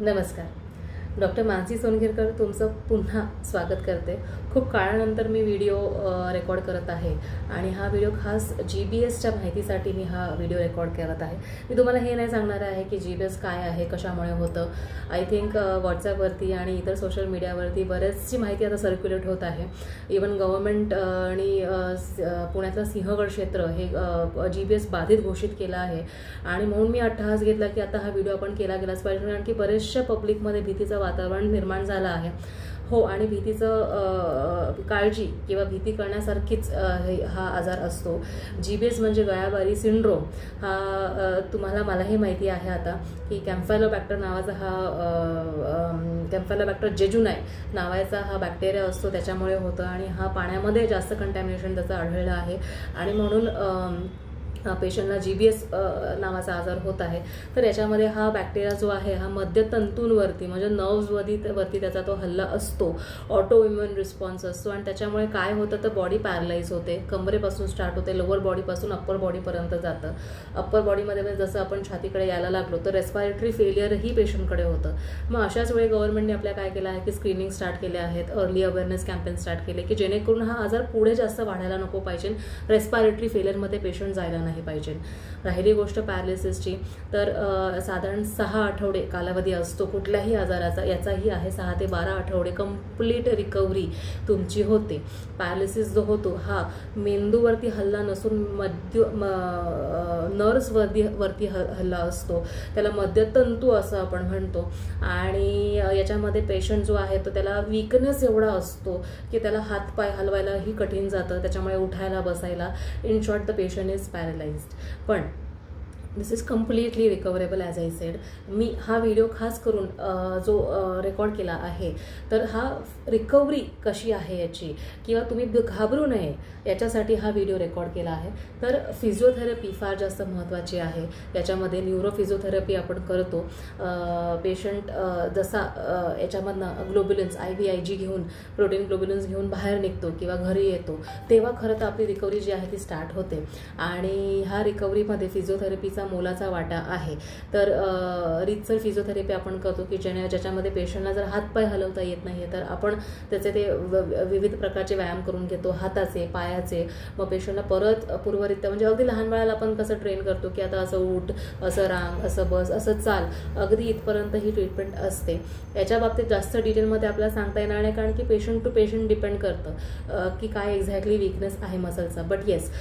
नमस्कार. डॉक्टर मानसी सोनगिरकर तुमचं पुन्हा स्वागत करते. खूप काळानंतर मी व्हिडिओ रेकॉर्ड करत आहे आणि हा व्हिडिओ खास GBSच्या माहितीसाठी मी हा व्हिडिओ रेकॉर्ड करत आहे. मी तुम्हाला हे नाही सांगणार आहे की GBS काय आहे, कशामुळे होतं. आय थिंक व्हॉट्सॲपवरती आणि इतर सोशल मीडियावरती बरेचशी माहिती आता सर्क्युलेट होत आहे. इवन गव्हर्नमेंट आणि पुण्यातलं सिंहगड क्षेत्र हे GBS बाधित घोषित केलं आहे आणि म्हणून मी अट्टहास घेतला की आता हा व्हिडिओ आपण केला गेलाच पाहिजे, कारण की बरेचशा पब्लिकमध्ये भीतीचं वातावरण निर्माण झालं आहे. हो, आणि भीतीचं काळजी किंवा भीती करण्यासारखीच हा आजार असतो. GBS म्हणजे गळ्याबारी सिंड्रोम. हा तुम्हाला मलाही माहिती आहे आता की कॅम्फायलोबॅक्टर नावाचा कॅम्फायलोबॅक्टर जेजुनाई नावाचा हा बॅक्टेरिया असतो, त्याच्यामुळे होतं आणि हा पाण्यामध्ये जास्त कंटॅमिनेशन त्याचं आढळलं आहे आणि म्हणून पेशंटला GBS नावाचा आजार होत आहे. तर याच्यामध्ये हा बॅक्टेरिया जो आहे हा मध्यतंतूंवरती म्हणजे नर्व्हजवरती त्याचा तो हल्ला असतो. ऑटो इम्युन रिस्पॉन्स असतो आणि त्याच्यामुळे काय होतं तर बॉडी पॅरलाइज होते. कमरेपासून स्टार्ट होते, लोअर बॉडीपासून अप्पर बॉडीपर्यंत जातं. अप्पर बॉडीमध्ये जसं आपण छातीकडे यायला लागलो तर रेस्पिरेटरी फेलियरही पेशंटकडे होतं. मग अशाच वेळी गव्हर्नमेंटने आपल्या काय केलं आहे की स्क्रीनिंग स्टार्ट केले आहेत, अर्ली अवेअरनेस कॅम्पेन स्टार्ट केले की जेणेकरून हा आजार पुढे जास्त वाढायला नको पाहिजे, रेस्पिरेटरी फेलियरमध्ये पेशंट जायला नाही पाहिजे. राहिली गोष्ट पॅरालिसिसची, तर साधारण 6 आठवडे कालावधी असतो कुठल्याही आजाराचा. याचाही आहे 6 ते 12 आठवडे कंप्लीट रिकव्हरी तुमची होते. पॅरालिसिस जो होतो हा मेंदूवरती हल्ला नसून नर्व्सवरती हल्ला असतो. त्याला मध्यतंतू असं आपण म्हणतो आणि याच्यामध्ये पेशंट जो आहे तो त्याला वीकनेस एवढा असतो की त्याला हातपाय हलवायलाही कठीण जातं, त्याच्यामुळे उठायला बसायला. In short the patient is paralysed. पण this is completely recoverable as I said. मी हा व्हिडिओ खास करून जो रेकॉर्ड केला आहे तर हा रिकव्हरी कशी आहे याची किंवा तुम्ही घाबरू नये याच्यासाठी हा व्हिडिओ रेकॉर्ड केला आहे. तर फिजिओथेरपी फार जास्त महत्त्वाची आहे. याच्यामध्ये न्यूरो फिजिओथेरपी आपण करतो. पेशंट जसा याच्यामधनं ग्लोब्युलिन्स IVIG घेऊन प्रोटीन ग्लोब्युलिन्स घेऊन बाहेर निघतो किंवा घरी येतो तेव्हा खरं तर आपली रिकव्हरी जी आहे ती स्टार्ट होते आणि ह्या रिकव्हरीमध्ये फिजिओथेरपीचा मोलाचा वाटा आहे. तर रीतसर फिजिओथेरपी आपण करतो की ज्याच्यामध्ये पेशंटला जर हातपाय हलवता येत नाही तर आपण त्याचे ते विविध प्रकारचे व्यायाम करून घेतो, हाताचे पायाचे. मग पेशंटला परत पूर्वरित्या म्हणजे अगदी लहान बाळाला आपण कसं ट्रेन करतो की आता असं उठ, असं रांग, असं बस, असं चाल, अगदी इथपर्यंत ही ट्रीटमेंट असते. याच्या बाबतीत जास्त डिटेलमध्ये आपल्याला सांगता येणार नाही, कारण की पेशंट टू पेशंट डिपेंड करतं की काय एक्झॅक्टली वीकनेस आहे मसलचा. But yes,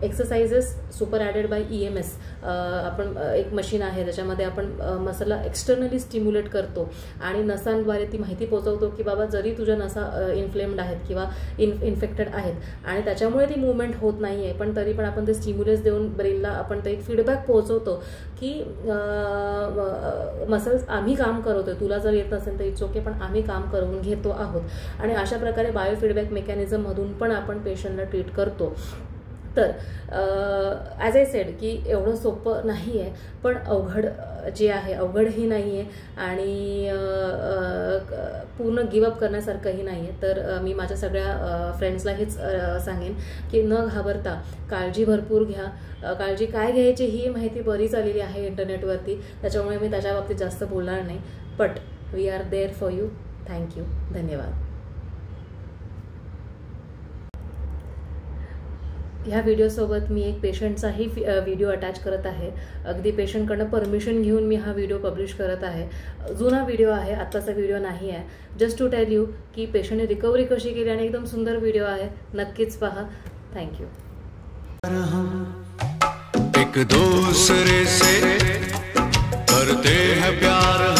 exercises super added by EMS आपण एक मशीन आहे त्याच्यामध्ये आपण मसलला एक्सटर्नली स्टिम्युलेट करतो आणि नसांद्वारे ती माहिती पोहोचवतो की बाबा जरी तुझ्या नसा इन्फ्लेम्ड आहेत किंवा इन्फेक्टेड आहेत आणि त्याच्यामुळे ती मुवमेंट होत नाही आहे, पण तरी पण आपण ते स्टिम्युलस देऊन ब्रेनला आपण ते एक फीडबॅक पोहोचवतो की मसल्स आम्ही काम करतोय, तुला जर येत नसेल तर इट्स ओके, पण आम्ही काम करून घेतो आहोत. आणि अशा प्रकारे बायोफीडबॅक मेकॅनिझममधून पण आपण पेशंटला ट्रीट करतो. तर ॲज आय सेड की एवढं सोपं नाही आहे, पण अवघड जे आहे अवघडही नाही आहे आणि पूर्ण गिवअप करण्यासारखंही नाही आहे. तर मी माझ्या सगळ्या फ्रेंड्सला हेच सांगेन की न घाबरता काळजी भरपूर घ्या. काळजी काय घ्यायची ही माहिती बरीच आलेली आहे इंटरनेटवरती, त्याच्यामुळे मी त्याच्या बाबतीत जास्त बोलणार नाही. But we are there for you. Thank you. धन्यवाद. ह्या व्हिडिओसोबत मी एक पेशंटचाही व्हिडिओ अटॅच करत आहे. अगदी पेशंटकडनं परमिशन घेऊन मी हा व्हिडिओ पब्लिश करत आहे. जुना व्हिडिओ आहे, आत्ताचा व्हिडिओ नाही आहे. जस्ट टू टेल यू की पेशंटने रिकव्हरी कशी केली आणि एकदम सुंदर व्हिडिओ आहे, नक्कीच पहा. थँक्यू. एक दूसरे से करते हैं प्यार.